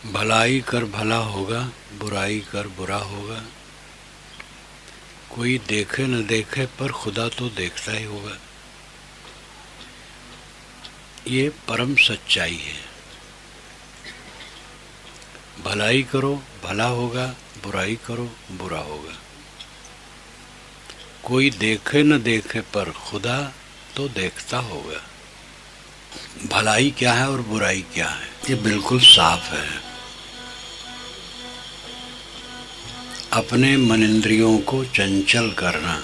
भलाई कर भला होगा, बुराई कर बुरा होगा। कोई देखे न देखे पर खुदा तो देखता ही होगा। ये परम सच्चाई है। भलाई करो भला होगा, बुराई करो बुरा होगा। कोई देखे न देखे पर खुदा तो देखता होगा। भलाई क्या है और बुराई क्या है, ये बिल्कुल साफ है। अपने मनेंद्रियों को चंचल करना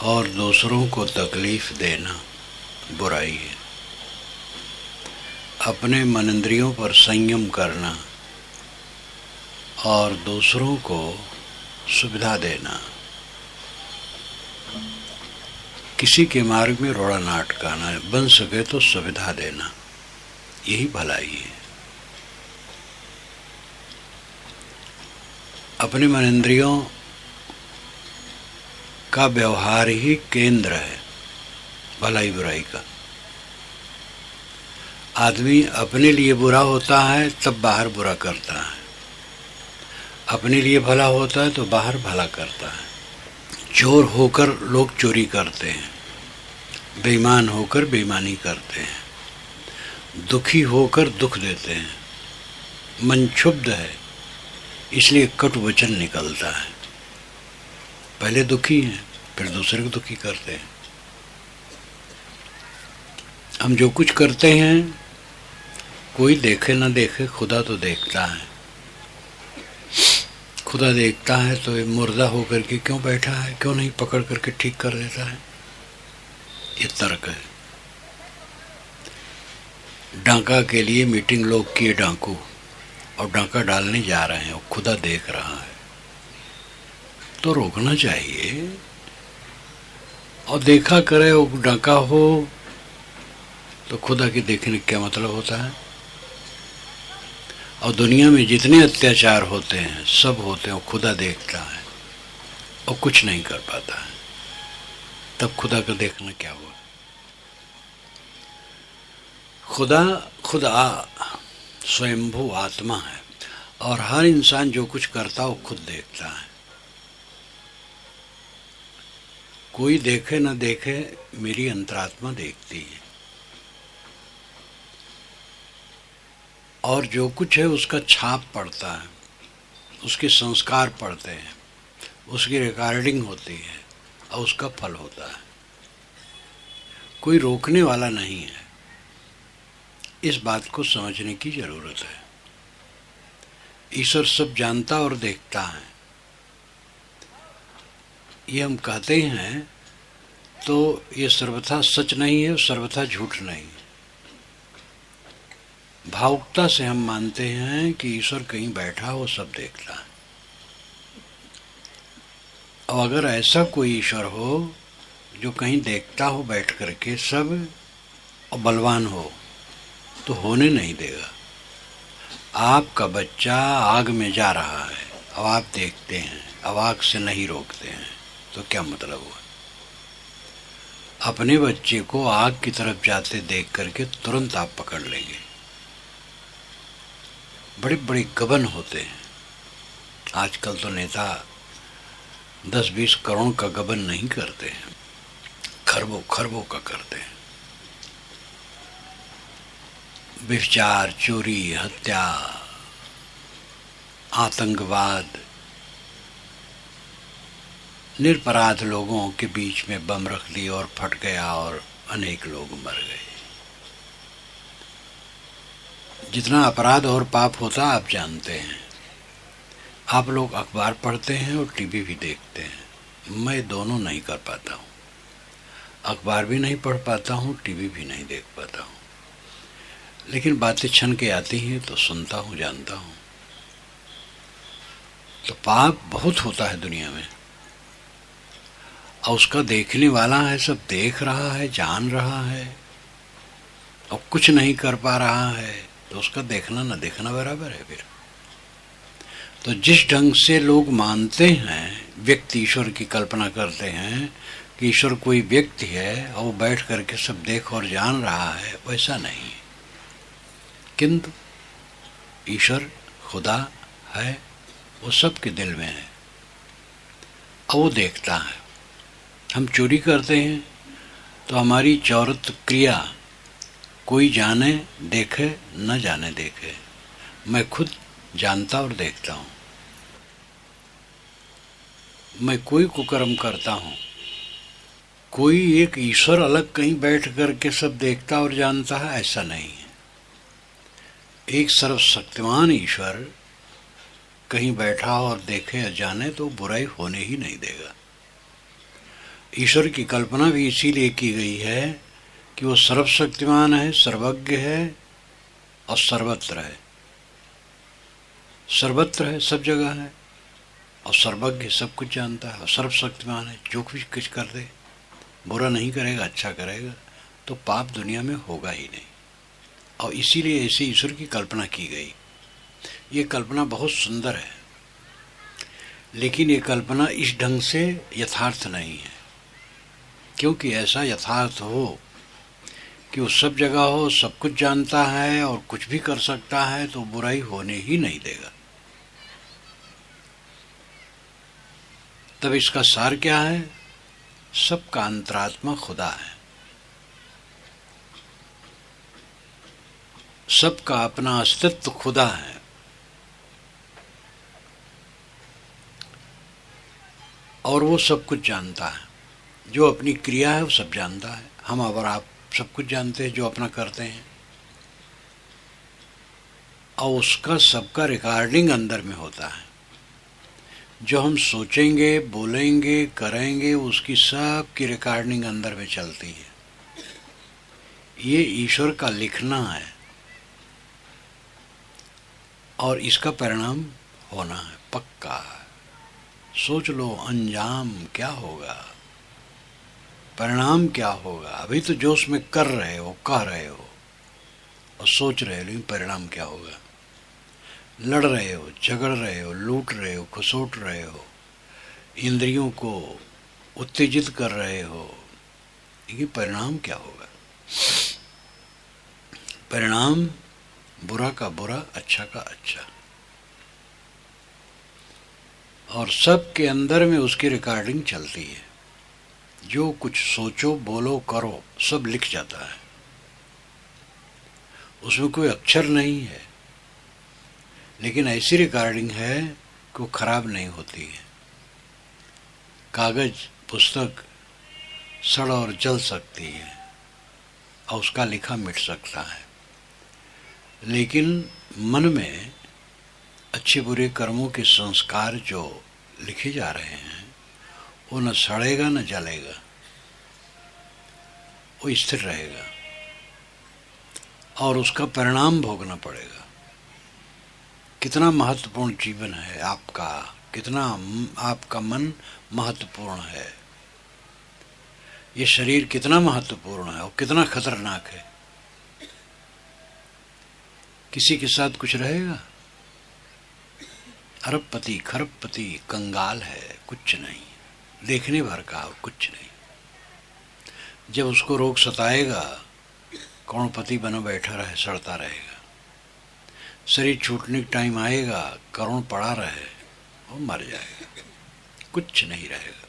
और दूसरों को तकलीफ देना बुराई है। अपने मनेंद्रियों पर संयम करना और दूसरों को सुविधा देना, किसी के मार्ग में रोड़ा ना अटकाना, बन सके तो सुविधा देना, यही भलाई है। अपने मनेंद्रियों का व्यवहार ही केंद्र है भलाई बुराई का। आदमी अपने लिए बुरा होता है तब बाहर बुरा करता है, अपने लिए भला होता है तो बाहर भला करता है। चोर होकर लोग चोरी करते हैं, बेईमान होकर बेईमानी करते हैं, दुखी होकर दुख देते हैं। मन क्षुब्ध है इसलिए कटु वचन निकलता है। पहले दुखी हैं फिर दूसरे को दुखी करते हैं। हम जो कुछ करते हैं कोई देखे ना देखे खुदा तो देखता है। खुदा देखता है तो ये मुर्दा होकर के क्यों बैठा है, क्यों नहीं पकड़ करके ठीक कर देता है, ये तर्क है। डांका के लिए मीटिंग लोग किए डाकू और डांका डालने जा रहे हैं और खुदा देख रहा है तो रोकना चाहिए और देखा करे। वो डांका हो तो खुदा के देखने का क्या मतलब होता है। और दुनिया में जितने अत्याचार होते हैं सब होते हैं, खुदा देखता है और कुछ नहीं कर पाता है, तब खुदा का देखना क्या हुआ। खुदा स्वयंभू आत्मा है और हर इंसान जो कुछ करता है वो खुद देखता है। कोई देखे न देखे मेरी अंतरात्मा देखती है और जो कुछ है उसका छाप पड़ता है, उसके संस्कार पड़ते हैं, उसकी रिकॉर्डिंग होती है और उसका फल होता है। कोई रोकने वाला नहीं है, इस बात को समझने की जरूरत है। ईश्वर सब जानता और देखता है, ये हम कहते हैं तो ये सर्वथा सच नहीं है, सर्वथा झूठ नहीं। भावुकता से हम मानते हैं कि ईश्वर कहीं बैठा वो सब देखता है। अब अगर ऐसा कोई ईश्वर हो जो कहीं देखता हो बैठ करके सब और बलवान हो तो होने नहीं देगा। आपका बच्चा आग में जा रहा है अब आप देखते हैं, अब आग से नहीं रोकते हैं तो क्या मतलब हुआ। अपने बच्चे को आग की तरफ जाते देख करके तुरंत आप पकड़ लेंगे। बड़े बड़े गबन होते हैं आजकल तो नेता 10-20 करोड़ का गबन नहीं करते हैं, खरबों खरबों का करते हैं। व्यभिचार, चोरी, हत्या, आतंकवाद, निरपराध लोगों के बीच में बम रख दिया और फट गया और अनेक लोग मर गए। जितना अपराध और पाप होता आप जानते हैं। आप लोग अखबार पढ़ते हैं और टीवी भी देखते हैं, मैं दोनों नहीं कर पाता हूँ। अखबार भी नहीं पढ़ पाता हूँ, टीवी भी नहीं देख पाता हूँ, लेकिन बातें छन के आती हैं तो सुनता हूँ, जानता हूँ। तो पाप बहुत होता है दुनिया में और उसका देखने वाला है, सब देख रहा है, जान रहा है और कुछ नहीं कर पा रहा है तो उसका देखना न देखना बराबर है। फिर तो जिस ढंग से लोग मानते हैं, व्यक्ति ईश्वर की कल्पना करते हैं कि ईश्वर कोई व्यक्ति है और वो बैठ करके सब देख और जान रहा है, वैसा नहीं। किंतु ईश्वर खुदा है, वो सबके दिल में है और वो देखता है। हम चोरी करते हैं तो हमारी चौरत क्रिया कोई जाने देखे न जाने देखे, मैं खुद जानता और देखता हूँ। मैं कोई कुकर्म करता हूँ, कोई एक ईश्वर अलग कहीं बैठ करके सब देखता और जानता है, ऐसा नहीं है। एक सर्वशक्तिमान ईश्वर कहीं बैठा और देखे या जाने तो बुराई होने ही नहीं देगा। ईश्वर की कल्पना भी इसीलिए की गई है कि वो सर्वशक्तिमान है, सर्वज्ञ है और सर्वत्र है। सर्वत्र है, सब जगह है, और सर्वज्ञ सब कुछ जानता है, और सर्वशक्तिमान है, जो कुछ कुछ कर दे, बुरा नहीं करेगा, अच्छा करेगा, तो पाप दुनिया में होगा ही नहीं। और इसीलिए ऐसे ईश्वर की कल्पना की गई। ये कल्पना बहुत सुंदर है, लेकिन ये कल्पना इस ढंग से यथार्थ नहीं है। क्योंकि ऐसा यथार्थ हो कि वो सब जगह हो, सब कुछ जानता है और कुछ भी कर सकता है, तो बुराई होने ही नहीं देगा। तब इसका सार क्या है? सबका अंतरात्मा खुदा है, सबका अपना अस्तित्व खुदा है, और वो सब कुछ जानता है। जो अपनी क्रिया है वो सब जानता है। हम और आप सब कुछ जानते हैं जो अपना करते हैं, और उसका सबका रिकॉर्डिंग अंदर में होता है। जो हम सोचेंगे, बोलेंगे, करेंगे, उसकी सब की रिकॉर्डिंग अंदर में चलती है। ये ईश्वर का लिखना है और इसका परिणाम होना है, पक्का। सोच लो अंजाम क्या होगा, परिणाम क्या होगा। अभी तो जोश में कर रहे हो, कह रहे हो और सोच रहे हो, लेकिन परिणाम क्या होगा। लड़ रहे हो, झगड़ रहे हो, लूट रहे हो, खसोट रहे हो, इंद्रियों को उत्तेजित कर रहे हो, लेकिन परिणाम क्या होगा। परिणाम बुरा का बुरा, अच्छा का अच्छा, और सब के अंदर में उसकी रिकॉर्डिंग चलती है। जो कुछ सोचो, बोलो, करो, सब लिख जाता है। उसमें कोई अक्षर नहीं है, लेकिन ऐसी रिकॉर्डिंग है कि वो खराब नहीं होती है। कागज, पुस्तक सड़ और जल सकती है और उसका लिखा मिट सकता है, लेकिन मन में अच्छे बुरे कर्मों के संस्कार जो लिखे जा रहे हैं वो न सड़ेगा न जलेगा, वो स्थिर रहेगा और उसका परिणाम भोगना पड़ेगा। कितना महत्वपूर्ण जीवन है आपका, कितना आपका मन महत्वपूर्ण है, ये शरीर कितना महत्वपूर्ण है और कितना खतरनाक है। किसी के साथ कुछ रहेगा? अरबपति, खरबपति, कंगाल है, कुछ नहीं, देखने भर का और कुछ नहीं। जब उसको रोग सताएगा, करोड़पति बना बैठा रहे, सड़ता रहेगा। शरीर छूटने का टाइम आएगा, करोड़ पड़ा रहे, वो मर जाएगा, कुछ नहीं रहेगा।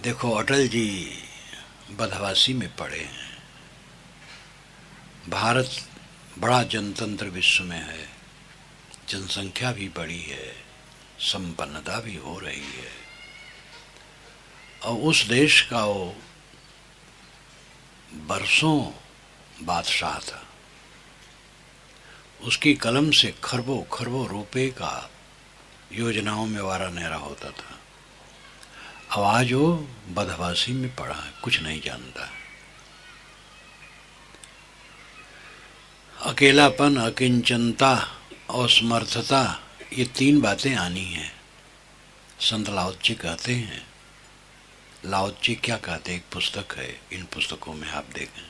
देखो अटल जी बदहवासी में पड़े हैं। भारत बड़ा जनतंत्र विश्व में है, जनसंख्या भी बड़ी है, संपन्नता भी हो रही है, और उस देश का वो बरसों बादशाह था। उसकी कलम से खरबों खरबों रुपए का योजनाओं में वारा न्हेरा होता था। अब आज वो बदहवासी में पड़ा है, कुछ नहीं जानता। अकेलापन, अकिंचनता और समर्थता, ये तीन बातें आनी हैं। संत लाओत्से कहते हैं, लाओत्से क्या कहते हैं, एक पुस्तक है, इन पुस्तकों में आप देखें,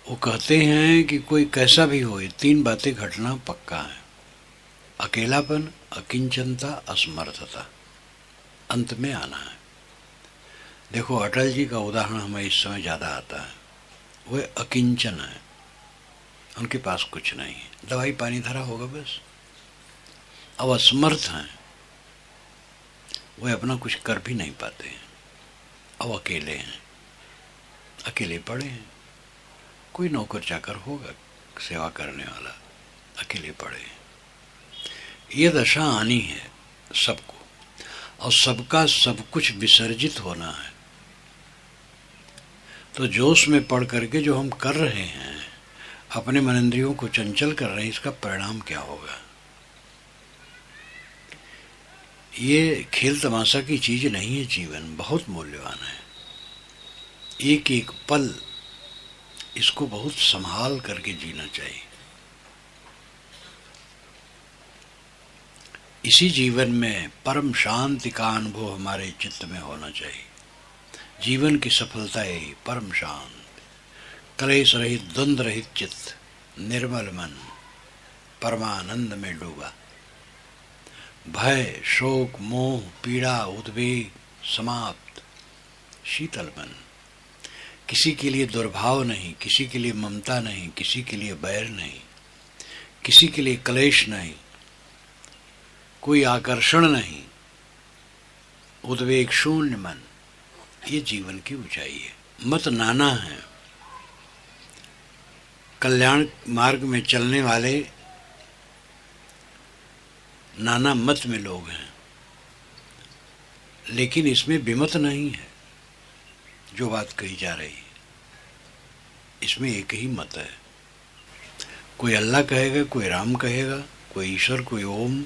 वो कहते हैं कि कोई कैसा भी हो, ये तीन बातें घटना पक्का है। अकेलापन, अकिंचनता, असमर्थता, अंत में आना है। देखो अटल जी का उदाहरण हमें इस समय ज़्यादा आता है। वह अकिंचन है, उनके पास कुछ नहीं है, दवाई पानी धरा होगा बस। अब असमर्थ हैं, वे अपना कुछ कर भी नहीं पाते हैं। अब अकेले हैं, अकेले पड़े हैं। कोई नौकर चाकर होगा सेवा करने वाला, अकेले पड़े हैं। ये दशा आनी है सबको, और सबका सब कुछ विसर्जित होना है। तो जोश में पड़ करके जो हम कर रहे हैं, अपने मनोन्द्रियों को चंचल कर रहे हैं, इसका परिणाम क्या होगा? ये खेल तमाशा की चीज नहीं है। जीवन बहुत मूल्यवान है। एक एक पल इसको बहुत संभाल करके जीना चाहिए। इसी जीवन में परम शांति का अनुभव हमारे चित्त में होना चाहिए। जीवन की सफलता यही, परम शांत, क्लेश रहित, द्वंद्व रहित चित्त, निर्मल मन, परमानंद में डूबा, भय, शोक, मोह, पीड़ा, उद्वेग समाप्त, शीतल मन। किसी के लिए दुर्भाव नहीं, किसी के लिए ममता नहीं, किसी के लिए बैर नहीं, किसी के लिए क्लेश नहीं, कोई आकर्षण नहीं, उद्वेग शून्य मन। ये जीवन की ऊंचाई है। मत नाना है। कल्याण मार्ग में चलने वाले नाना मत में लोग हैं, लेकिन इसमें विमत नहीं है। जो बात कही जा रही है इसमें एक ही मत है। कोई अल्लाह कहेगा, कोई राम कहेगा, कोई ईश्वर, कोई ओम,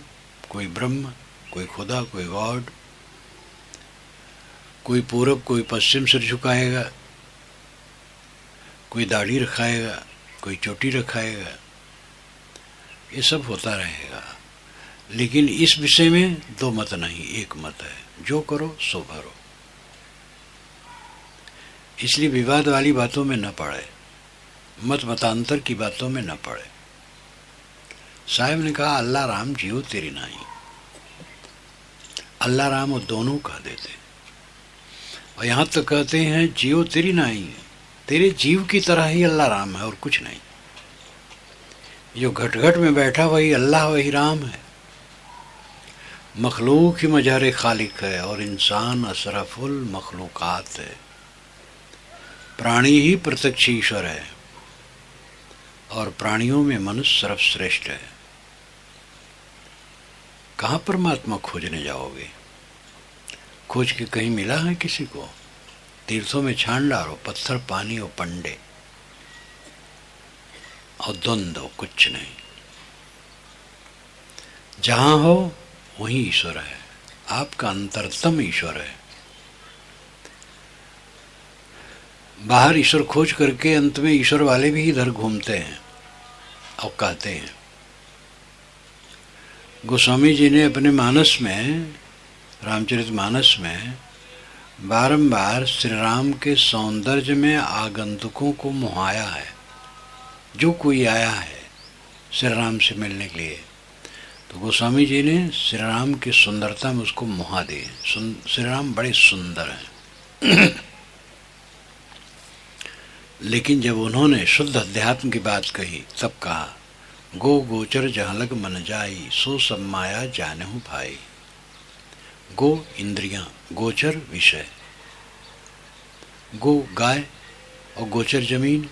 कोई ब्रह्म, कोई खुदा, कोई गॉड, कोई पूरब, कोई पश्चिम सिर झुकाएगा, कोई दाढ़ी रखाएगा, कोई चोटी रखाएगा। ये सब होता रहेगा, लेकिन इस विषय में दो मत नहीं, एक मत है। जो करो सो भरो। इसलिए विवाद वाली बातों में न पड़े, मत मतांतर की बातों में न पड़े। साहब ने कहा अल्लाह राम जियो तेरी नाई। अल्लाह राम वो दोनों कह देते, और यहाँ तो कहते हैं जियो तेरी नाई, तेरे जीव की तरह ही अल्लाह राम है और कुछ नहीं। जो घट घट में बैठा वही अल्लाह, वही राम है। मखलूक ही मजार खालिक है और इंसान अशरफुल मखलूकात है। प्राणी ही प्रत्यक्ष ईश्वर है और प्राणियों में मनुष्य सर्वश्रेष्ठ है। कहाँ परमात्मा खोजने जाओगे? खोज के कहीं मिला है किसी को? तीर्थों में छान डालो, पत्थर, पानी और पंडे और द्वंद्व, कुछ नहीं। जहां हो वहीं ईश्वर है, आपका अंतरतम ईश्वर है। बाहर ईश्वर खोज करके अंत में ईश्वर वाले भी इधर घूमते हैं और कहते हैं। गोस्वामी जी ने अपने मानस में, रामचरितमानस में बारंबार श्री राम के सौंदर्य में आगंतुकों को मुहाया है। जो कोई आया है श्री राम से मिलने के लिए, तो गोस्वामी जी ने श्री राम की सुंदरता में उसको मुहा दी। श्री राम बड़े सुंदर हैं। लेकिन जब उन्होंने शुद्ध अध्यात्म की बात कही तब कहा, गो गोचर जहाँ लग मन जाई, सो सब माया जानहु भाई। गो इंद्रियां, गोचर विषय, गो गाय और गोचर जमीन।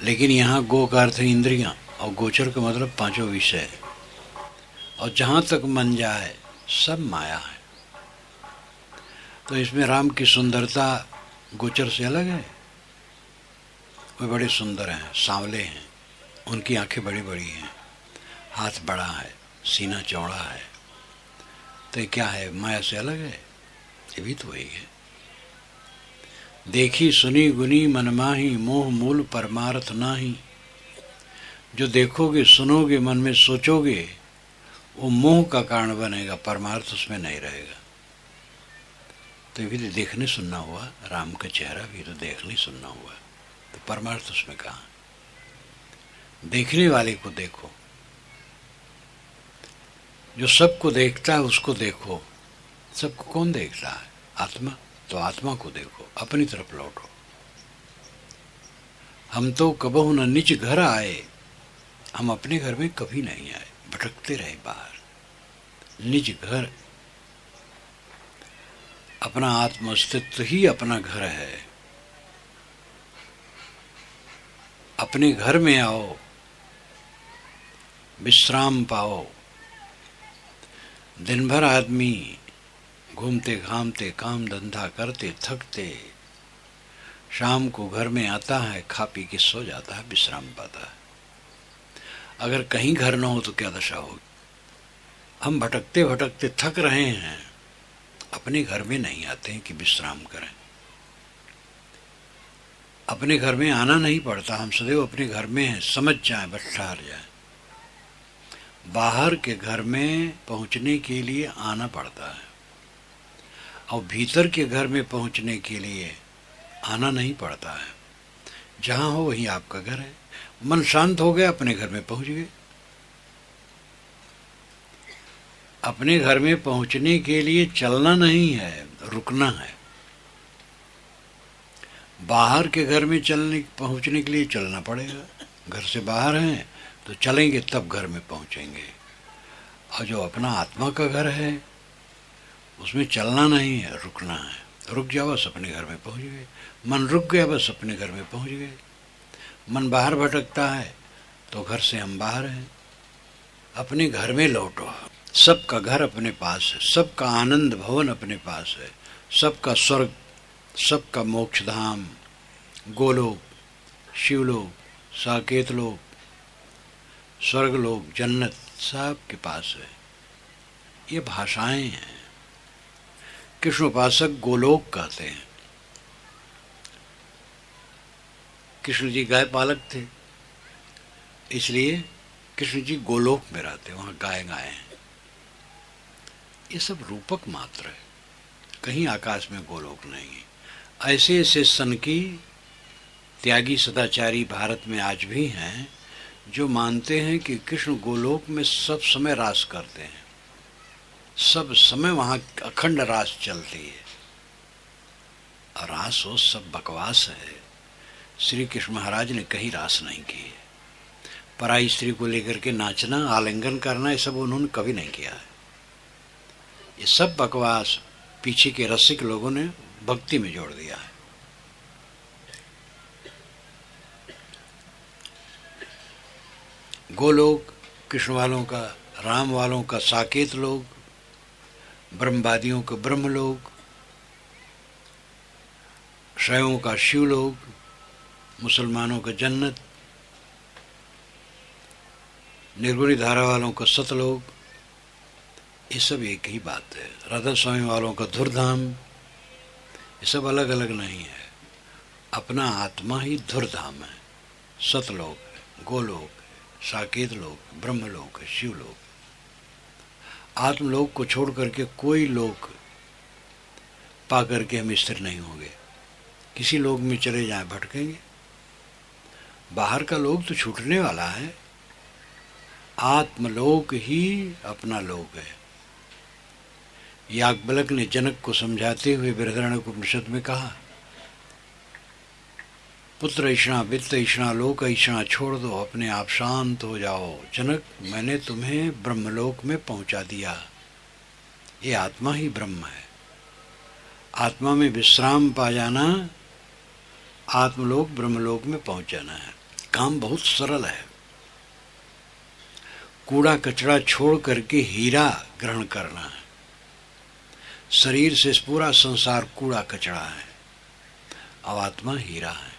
लेकिन यहाँ गो का अर्थ है इंद्रियां और गोचर का मतलब पांचों विषय। और जहाँ तक मन जाए सब माया है। तो इसमें राम की सुंदरता गोचर से अलग है। वे बड़े सुंदर हैं, सांवले हैं, उनकी आंखें बड़ी बड़ी हैं, हाथ बड़ा है, सीना चौड़ा है। तो ये क्या है? माया से अलग है? ये भी तो वही है। देखी सुनी गुनी मन माही, मोह मूल परमार्थ नाही। जो देखोगे, सुनोगे, मन में सोचोगे, वो मोह का कारण बनेगा, परमार्थ उसमें नहीं रहेगा। तो ये भी तो देखने सुनना हुआ, राम का चेहरा भी तो देखने सुनना हुआ, तो परमार्थ उसमें कहाँ? देखने वाले को देखो, जो सबको देखता है उसको देखो। सबको कौन देखता है? आत्मा। तो आत्मा को देखो, अपनी तरफ लौटो। हम तो कबहु न निज घर आए, हम अपने घर में कभी नहीं आए, भटकते रहे बाहर। निज घर, अपना आत्म अस्तित्व ही अपना घर है। अपने घर में आओ, विश्राम पाओ। दिन भर आदमी घूमते घामते काम धंधा करते थकते शाम को घर में आता है, खा पी के सो जाता है, विश्राम पाता है। अगर कहीं घर न हो तो क्या दशा होगी। हम भटकते भटकते थक रहे हैं, अपने घर में नहीं आते हैं कि विश्राम करें। अपने घर में आना नहीं पड़ता, हम सदैव अपने घर में हैं, समझ जाएं, बस ठहर जाएं। बाहर के घर में पहुंचने के लिए आना पड़ता है, और भीतर के घर में पहुंचने के लिए आना नहीं पड़ता है। जहां हो वहीं आपका घर है। मन शांत हो गया, अपने घर में पहुंच गए। अपने घर में पहुंचने के लिए चलना नहीं है, रुकना है। बाहर के घर में पहुंचने के लिए चलना पड़ेगा। घर से बाहर हैं तो चलेंगे, तब घर में पहुंचेंगे। और जो अपना आत्मा का घर है उसमें चलना नहीं है, रुकना है। रुक जाओ, बस अपने घर में पहुंच गए। मन रुक गया, बस अपने घर में पहुंच गए। मन बाहर भटकता है तो घर से हम बाहर हैं। अपने घर में लौटो। सबका घर अपने पास है, सबका आनंद भवन अपने पास है, सबका स्वर्ग, सबका मोक्ष धाम, गोलोक, शिवलोक, साकेत लोक, स्वर्गलोक, जन्नत सब के पास है। ये भाषाएं हैं। कृष्ण उपासक गोलोक कहते हैं। कृष्ण जी गाय पालक थे, इसलिए कृष्ण जी गोलोक में रहते, वहां गाय हैं। ये सब रूपक मात्र है, कहीं आकाश में गोलोक नहीं है। ऐसे ऐसे सनकी त्यागी सदाचारी भारत में आज भी हैं जो मानते हैं कि कृष्ण गोलोक में सब समय रास करते हैं, सब समय वहां अखंड रास चलती है। और रास हो सब बकवास है। श्री कृष्ण महाराज ने कहीं रास नहीं की है। पराई स्त्री को लेकर के नाचना, आलिंगन करना, ये सब उन्होंने कभी नहीं किया है। ये सब बकवास पीछे के रसिक लोगों ने भक्ति में जोड़ दिया है। गोलोक कृष्ण वालों का, राम वालों का साकेत लोक, ब्रह्मवादियों का ब्रह्मलोक, शैवों का शिवलोक, मुसलमानों का जन्नत, निर्गुणी धारा वालों का सतलोक, ये सब एक ही बात है। राधा स्वामी वालों का धुरधाम, ये सब अलग अलग नहीं है। अपना आत्मा ही धुरधाम है, सतलोक है, गोलोक है, साकेत लोक, ब्रह्मलोक है, शिवलोक। आत्मलोक को छोड़ करके कोई लोक पा करके हम स्थिर नहीं होंगे। किसी लोक में चले जाएं, भटकेंगे। बाहर का लोक तो छूटने वाला है, आत्मलोक ही अपना लोक है। याज्ञवल्क्य ने जनक को समझाते हुए बृहदारण्यक उपनिषद में कहा, पुत्र ऐषणा, वित्त ऐषणा, लोक ऐषणा छोड़ दो, अपने आप शांत हो जाओ। जनक, मैंने तुम्हें ब्रह्मलोक में पहुंचा दिया। ये आत्मा ही ब्रह्म है। आत्मा में विश्राम पा जाना, आत्मलोक ब्रह्मलोक में पहुंच जाना है। काम बहुत सरल है। कूड़ा कचरा छोड़ करके हीरा ग्रहण करना है। शरीर से पूरा संसार कूड़ा कचरा है, अब आत्मा हीरा है।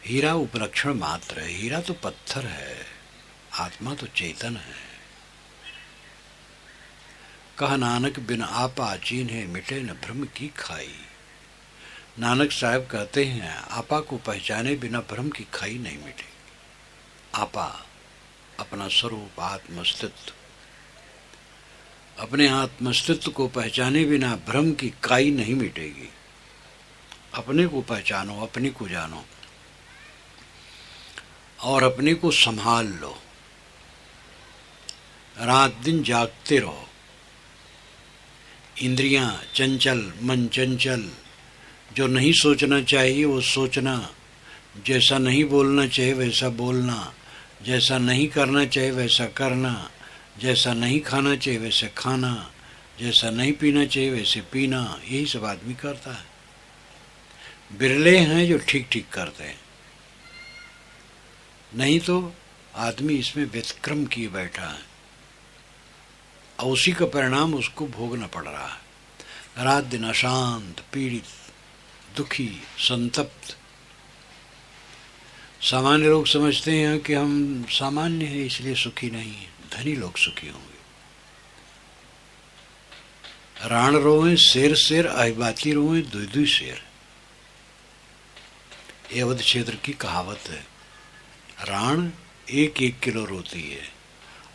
हीरा उपलक्षण मात्र है, हीरा तो पत्थर है, आत्मा तो चेतन है। कहा नानक बिन आपा चीन्हे, मिटे न भ्रम की खाई। नानक साहब कहते हैं, आपा को पहचाने बिना भ्रम की खाई नहीं मिटेगी। आपा अपना स्वरूप, आत्मस्तित्व, अपने आत्मस्तित्व को पहचाने बिना भ्रम की काई नहीं मिटेगी। अपने को पहचानो, अपने को जानो और अपने को संभाल लो। रात दिन जागते रहो। इंद्रियां चंचल, मन चंचल, जो नहीं सोचना चाहिए वो सोचना, जैसा नहीं बोलना चाहिए वैसा बोलना, जैसा नहीं करना चाहिए वैसा करना, जैसा नहीं खाना चाहिए वैसे खाना, जैसा नहीं पीना चाहिए वैसे पीना, यही सब आदमी करता है। बिरले हैं जो ठीक ठीक करते हैं, नहीं तो आदमी इसमें व्यतिक्रम किए बैठा है और उसी का परिणाम उसको भोगना पड़ रहा है। रात दिन अशांत, पीड़ित, दुखी, संतप्त। सामान्य लोग समझते हैं कि हम सामान्य हैं इसलिए सुखी नहीं हैं, धनी लोग सुखी होंगे। राण रोए शेर शेर, अहिबाती रोए दुई दुई शेर, ये अवध क्षेत्र की कहावत है। राण 1-1 किलो रोती है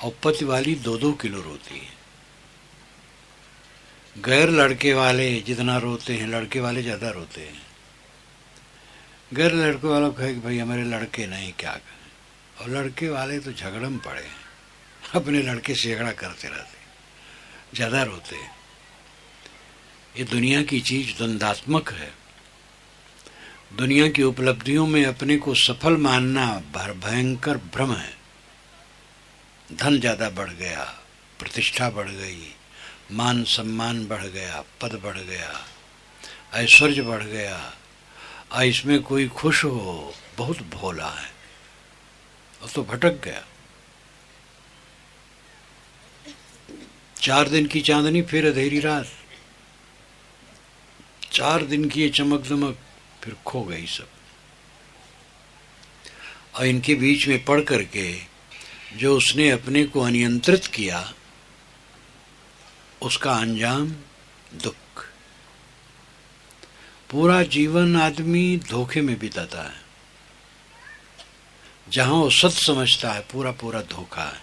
और पति वाली 2-2 किलो रोती है। गैर लड़के वाले जितना रोते हैं, लड़के वाले ज़्यादा रोते हैं। गैर लड़के वालों को कहे कि भाई हमारे लड़के नहीं, क्या करें। और लड़के वाले तो झगड़ में पड़े हैं, अपने लड़के से झगड़ा करते रहते, ज़्यादा रोते हैं। ये दुनिया की चीज़ द्वंद्वात्मक है। दुनिया की उपलब्धियों में अपने को सफल मानना भयंकर भ्रम है। धन ज़्यादा बढ़ गया, प्रतिष्ठा बढ़ गई, मान सम्मान बढ़ गया, पद बढ़ गया, ऐश्वर्य बढ़ गया, और इसमें कोई खुश हो, बहुत भोला है, और तो भटक गया। 4 दिन की चांदनी फिर अंधेरी रात, 4 दिन की ये चमक दमक फिर खो गई सब। और इनके बीच में पढ़ करके जो उसने अपने को अनियंत्रित किया, उसका अंजाम दुख। पूरा जीवन आदमी धोखे में बिताता है। जहां वो सच समझता है पूरा पूरा धोखा है,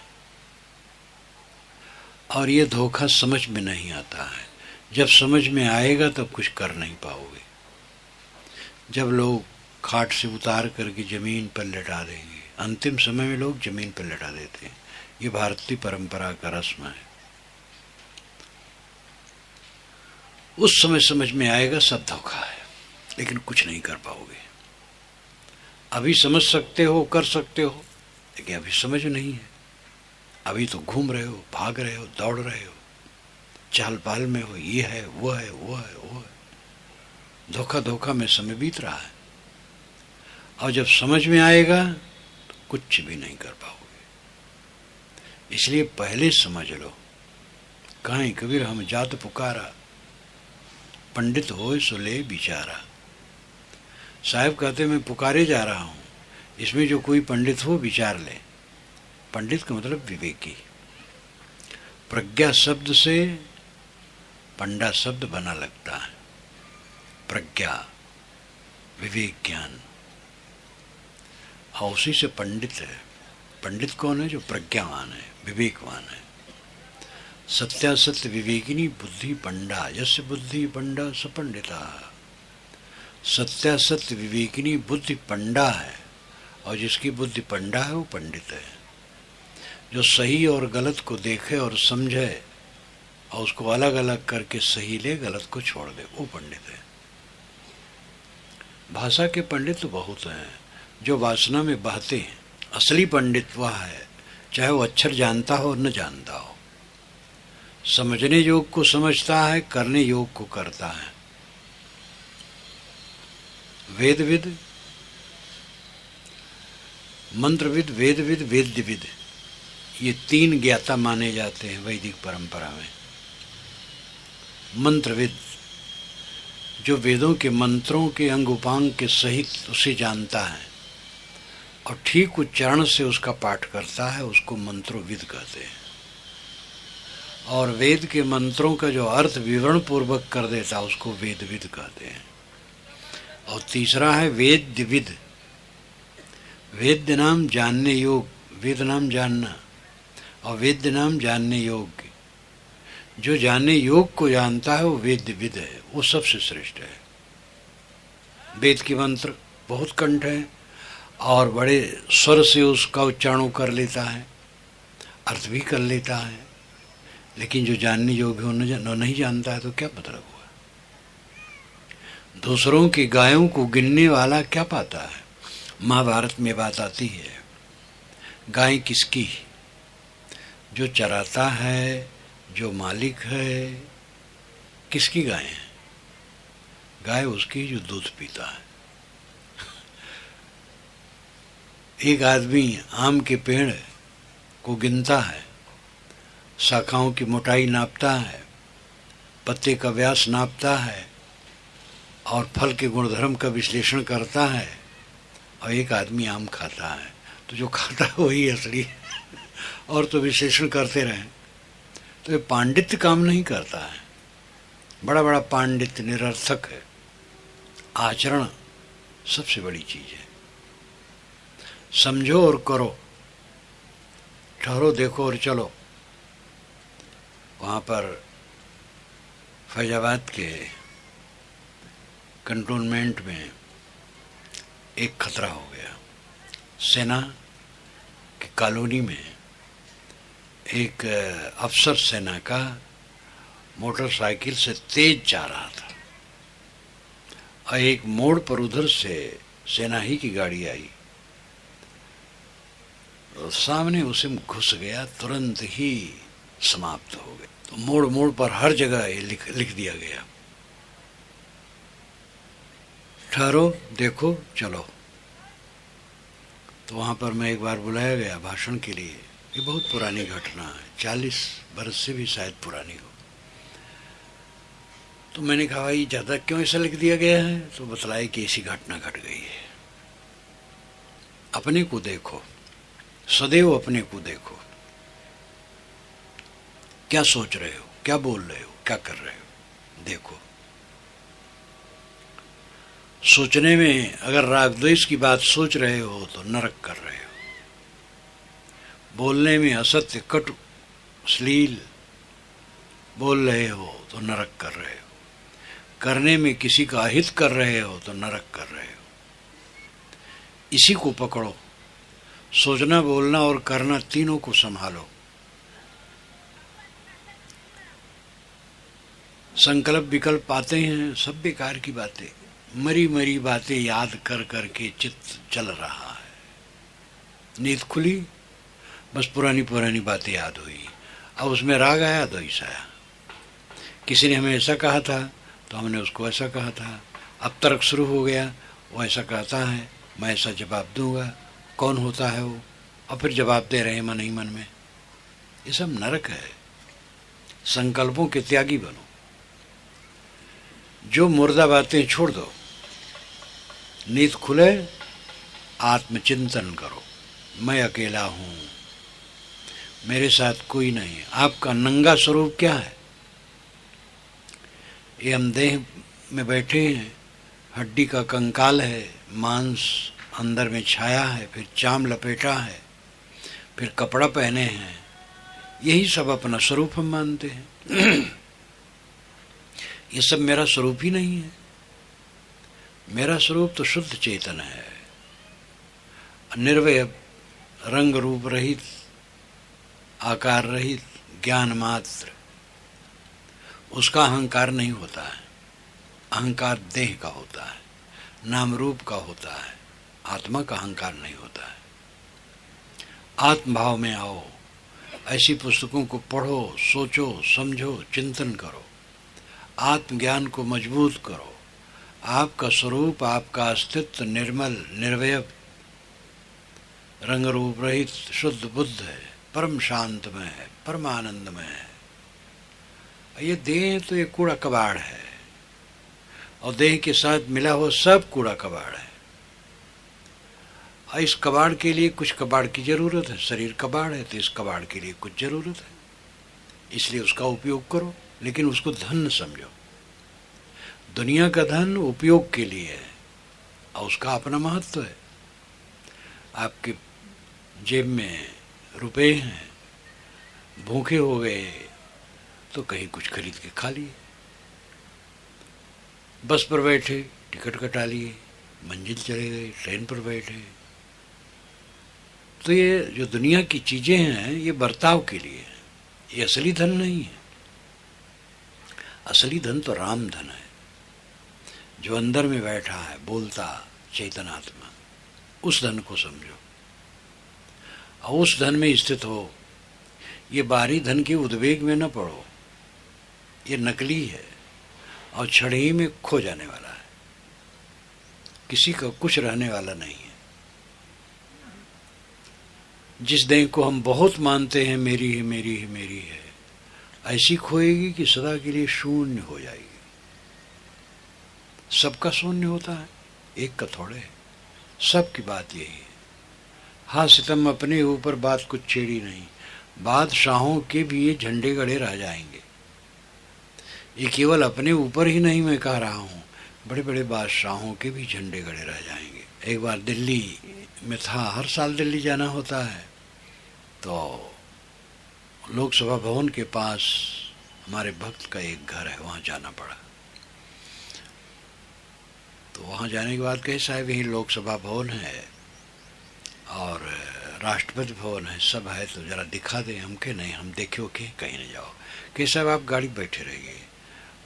और ये धोखा समझ में नहीं आता है। जब समझ में आएगा तब कुछ कर नहीं पाओगे। जब लोग खाट से उतार करके जमीन पर लेटा देंगे, अंतिम समय में लोग जमीन पर लेटा देते हैं, ये भारतीय परंपरा का रस्म है। उस समय समझ में आएगा सब धोखा है, लेकिन कुछ नहीं कर पाओगे। अभी समझ सकते हो, कर सकते हो, लेकिन अभी समझ नहीं है। अभी तो घूम रहे हो, भाग रहे हो, दौड़ रहे हो, चाल पाल में हो, ये है वो है वो है वो है, धोखा धोखा में समय बीत रहा है। और जब समझ में आएगा तो कुछ भी नहीं कर पाओगे। इसलिए पहले समझ लो। कहीं कबीर हम जात पुकारा, पंडित होए सो ले बिचारा। साहब कहते मैं पुकारे जा रहा हूँ, इसमें जो कोई पंडित हो विचार ले। पंडित का मतलब विवेकी। प्रज्ञा शब्द से पंडा शब्द बना लगता है। प्रज्ञा, विवेक, ज्ञान, और उसी से पंडित है। पंडित कौन है? जो प्रज्ञावान है, विवेकवान है। सत्यासत्य विवेकिनी बुद्धि पंडा, यस्य बुद्धि पंडा स पंडिता। सत्यासत्य विवेकिनी बुद्धि पंडा है, और जिसकी बुद्धि पंडा है वो पंडित है। जो सही और गलत को देखे और समझे और उसको अलग अलग करके सही ले, गलत को छोड़ दे, वो पंडित है। भाषा के पंडित तो बहुत हैं, जो वासना में बहते हैं। असली पंडित वह है, चाहे वो अक्षर जानता हो न जानता हो, समझने योग को समझता है, करने योग को करता है। वेदविद, मंत्रविद, वेदविद, वेद्यविद, ये 3 ज्ञाता माने जाते हैं वैदिक परंपरा में। मंत्रविद, जो वेदों के मंत्रों के अंग उपांग के सहित उसे जानता है और ठीक उच्चारण से उसका पाठ करता है, उसको मंत्रोविद कहते हैं। और वेद के मंत्रों का जो अर्थ विवरण पूर्वक कर देता है उसको वेदविद कहते हैं। और तीसरा है वेद्यविद। वेद्य नाम जानने योग, वेद नाम जानना, और वेद्य नाम जानने योग्य। जो जानने योग को जानता है वो वेद्यविद है, वो सबसे श्रेष्ठ है। वेद के मंत्र बहुत कंठ है और बड़े स्वर से उसका उच्चारण कर लेता है, अर्थ भी कर लेता है, लेकिन जो जानने योग्य हो नहीं जानता है तो क्या मतलब हुआ। दूसरों की गायों को गिनने वाला क्या पाता है, महाभारत में बात आती है, गाय किसकी? जो चराता है, जो मालिक है, किसकी गाय है? गाय उसकी जो दूध पीता है। एक आदमी आम के पेड़ को गिनता है, शाखाओं की मोटाई नापता है, पत्ते का व्यास नापता है और फल के गुणधर्म का विश्लेषण करता है, और एक आदमी आम खाता है। तो जो खाता है वही असली है, और तो विश्लेषण करते रहें। तो ये पांडित्य काम नहीं करता है, बड़ा बड़ा पांडित्य निरर्थक है। आचरण सबसे बड़ी चीज है। समझो और करो, ठहरो, देखो और चलो। वहाँ पर फैजाबाद के कंटोनमेंट में एक खतरा हो गया। सेना की कॉलोनी में एक अफसर सेना का मोटरसाइकिल से तेज जा रहा था, और एक मोड़ पर उधर से सेना ही की गाड़ी आई, तो सामने उसे घुस गया, तुरंत ही समाप्त हो गए। तो मोड़ मोड़ पर हर जगह ये लिख दिया गया, ठहरो, देखो, चलो। तो वहाँ पर मैं एक बार बुलाया गया भाषण के लिए। ये बहुत पुरानी घटना है, 40 बरस से भी शायद पुरानी हो। तो मैंने कहा भाई ज़्यादा क्यों ऐसा लिख दिया गया है? तो बतलाया कि ऐसी घटना घट गई है। अपने को देखो, सदैव अपने को देखो। क्या सोच रहे हो, क्या बोल रहे हो, क्या कर रहे हो, देखो। सोचने में अगर राग द्वेष की बात सोच रहे हो तो नरक कर रहे हो। बोलने में असत्य, कटु, अश्लील बोल रहे हो तो नरक कर रहे हो। करने में किसी का अहित कर रहे हो तो नरक कर रहे हो। इसी को पकड़ो, सोचना, बोलना और करना तीनों को संभालो। संकल्प विकल्प आते हैं, सब बेकार की बातें, मरी मरी बातें याद कर कर के चित्त चल रहा है। नींद खुली, बस पुरानी पुरानी बातें याद हुई, अब उसमें राग आया, द्वेष आया। किसी ने हमें ऐसा कहा था तो हमने उसको ऐसा कहा था। अब तर्क शुरू हो गया, वो ऐसा कहता है, मैं ऐसा जवाब दूंगा, कौन होता है वो, और फिर जवाब दे रहे हैं मन ही मन में। ये सब नरक है। संकल्पों के त्यागी बनो, जो मुर्दा बातें छोड़ दो। नींद खुले, आत्मचिंतन करो, मैं अकेला हूं, मेरे साथ कोई नहीं है। आपका नंगा स्वरूप क्या है? ये हम देह में बैठे हैं, हड्डी का कंकाल है, मांस अंदर में छाया है, फिर चाम लपेटा है, फिर कपड़ा पहने हैं, यही सब अपना स्वरूप हम मानते हैं। ये सब मेरा स्वरूप ही नहीं है। मेरा स्वरूप तो शुद्ध चेतन है, निर्वय, रंग रूप रहित, आकार रहित, ज्ञान मात्र। उसका अहंकार नहीं होता है। अहंकार देह का होता है, नाम रूप का होता है, आत्मा का अहंकार नहीं होता है। आत्मभाव में आओ, ऐसी पुस्तकों को पढ़ो, सोचो, समझो, चिंतन करो, आत्मज्ञान को मजबूत करो। आपका स्वरूप, आपका अस्तित्व निर्मल, निर्वय, रंग रूप रहित, शुद्ध बुद्ध है, परम शांतमय है, परमानंदमय है। ये देह तो एक कूड़ा कबाड़ है, और देह के साथ मिला हुआ सब कूड़ा कबाड़ है। और इस कबाड़ के लिए कुछ कबाड़ की जरूरत है। शरीर कबाड़ है तो इस कबाड़ के लिए कुछ जरूरत है, इसलिए उसका उपयोग करो, लेकिन उसको धन समझो। दुनिया का धन उपयोग के लिए है और उसका अपना महत्व है। आपके जेब में रुपए हैं, भूखे हो गए तो कहीं कुछ खरीद के खा लिए, बस पर बैठे टिकट कटा लिए, मंजिल चले गए, ट्रेन पर बैठे। तो ये जो दुनिया की चीजें हैं ये बर्ताव के लिए है, ये असली धन नहीं है। असली धन तो राम धन है, जो अंदर में बैठा है, बोलता चेतनात्मा। उस धन को समझो और उस धन में स्थित हो। ये बाहरी धन के उद्वेग में न पड़ो, ये नकली है और क्षण ही में खो जाने वाला है, किसी का कुछ रहने वाला नहीं है। जिस देह को हम बहुत मानते हैं मेरी है मेरी है मेरी है, ऐसी खोएगी कि सदा के लिए शून्य हो जाएगी। सबका शून्य होता है, एक का थोड़े है, सबकी बात यही है। हाँ सितम अपने ऊपर बात कुछ छेड़ी नहीं, बादशाहों के भी ये झंडे गड़े रह जाएंगे। ये केवल अपने ऊपर ही नहीं मैं कह रहा हूँ, बड़े बड़े बादशाहों के भी झंडे गड़े रह जाएंगे। एक बार दिल्ली में था, हर साल दिल्ली जाना होता है, तो लोकसभा भवन के पास हमारे भक्त का एक घर है, वहाँ जाना पड़ा। तो वहाँ जाने के बाद कहे साहब यही लोकसभा भवन है और राष्ट्रपति भवन है, सब है, तो ज़रा दिखा दें हमके। नहीं, हम देखो कि कहीं नहीं जाओ। कि साहब आप गाड़ी बैठे रहिए,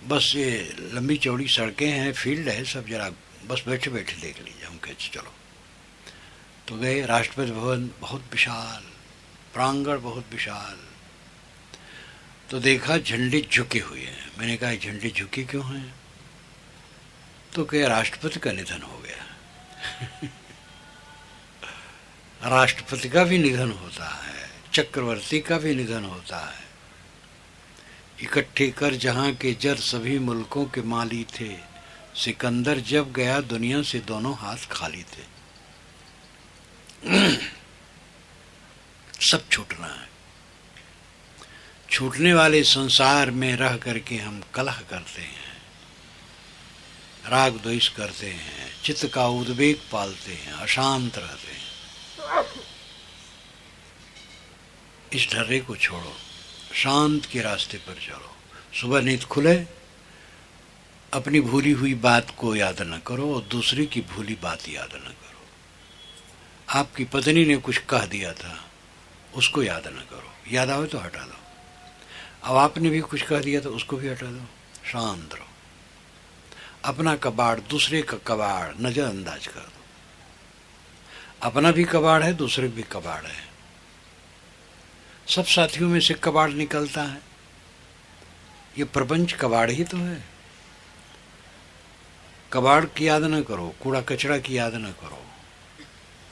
बस ये लंबी चौड़ी सड़कें हैं, फील्ड है, सब जरा बस बैठे बैठे देख लीजिए। हम कहे चलो। तो गए। राष्ट्रपति भवन बहुत विशाल, प्रांगण बहुत विशाल। तो देखा झंडे झुके हुए हैं। मैंने कहा झंडे झुके क्यों हैं? तो कहे राष्ट्रपति का निधन हो गया। राष्ट्रपति का भी निधन होता है, चक्रवर्ती का भी निधन होता है। इकट्ठे कर जहां के जर सभी मुल्कों के माली थे, सिकंदर जब गया दुनिया से दोनों हाथ खाली थे। सब छूटना है। छूटने वाले संसार में रह करके हम कलह करते हैं, राग द्वेष करते हैं, चित्त का उद्वेग पालते हैं, अशांत रहते हैं। इस ढर्रे को छोड़ो, शांत के रास्ते पर चलो। सुबह नींद खुले, अपनी भूली हुई बात को याद न करो और दूसरे की भूली बात याद न करो। आपकी पत्नी ने कुछ कह दिया था, उसको याद न करो, याद आवे तो हटा दो। अब आपने भी कुछ कह दिया तो उसको भी हटा दो, शांत रहो। अपना कबाड़ दूसरे का कबाड़ नजरअंदाज कर दो। अपना भी कबाड़ है, दूसरे भी कबाड़ है। सब साथियों में से कबाड़ निकलता है। ये प्रपंच कबाड़ ही तो है। कबाड़ की याद न करो, कूड़ा कचरा की याद न करो,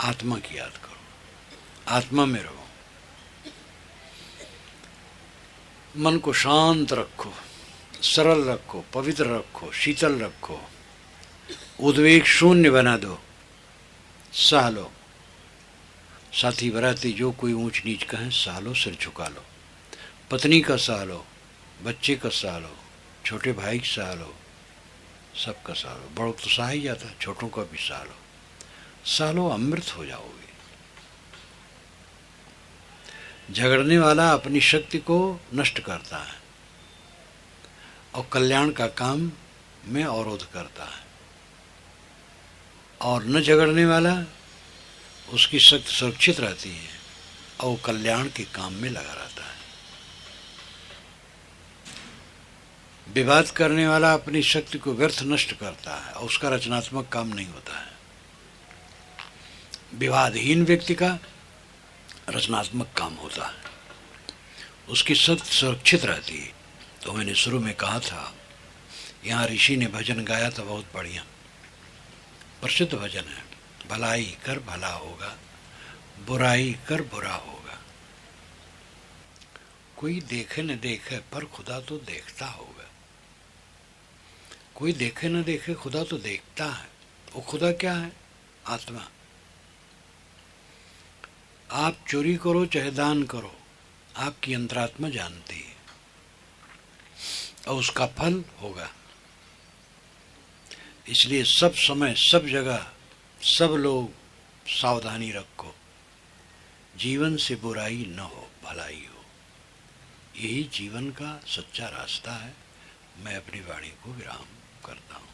आत्मा की याद करो। आत्मा में रहो, मन को शांत रखो, सरल रखो, पवित्र रखो, शीतल रखो, उद्वेग शून्य बना दो, सह लो। साथी बराती जो कोई ऊंच नीच कहें सह लो, सिर झुका लो। पत्नी का सह लो, बच्चे का सह लो, छोटे भाई का सह लो, सबका सह लो। बड़ों तो सहा ही जाता, छोटों का भी सह लो। सह लो, अमृत हो जाओगे। झगड़ने वाला अपनी शक्ति को नष्ट करता है और कल्याण का काम में अवरोध करता है, और न झगड़ने वाला उसकी शक्ति सुरक्षित रहती है और वो कल्याण के काम में लगा रहता है। विवाद करने वाला अपनी शक्ति को व्यर्थ नष्ट करता है और उसका रचनात्मक काम नहीं होता है। विवादहीन व्यक्ति का रचनात्मक काम होता है, उसकी शक्ति सुरक्षित रहती है। तो मैंने शुरू में कहा था, यहाँ ऋषि ने भजन गाया था, बहुत बढ़िया प्रसिद्ध भजन है। भलाई कर भला होगा, बुराई कर बुरा होगा। कोई देखे न देखे पर खुदा तो देखता होगा। कोई देखे न देखे, खुदा तो देखता है। वो खुदा क्या है? आत्मा। आप चोरी करो चाहे दान करो, आपकी अंतरात्मा जानती है और उसका फल होगा। इसलिए सब समय, सब जगह, सब लोग सावधानी रखो, जीवन से बुराई न हो, भलाई हो। यही जीवन का सच्चा रास्ता है। मैं अपनी वाणी को विराम करता हूँ।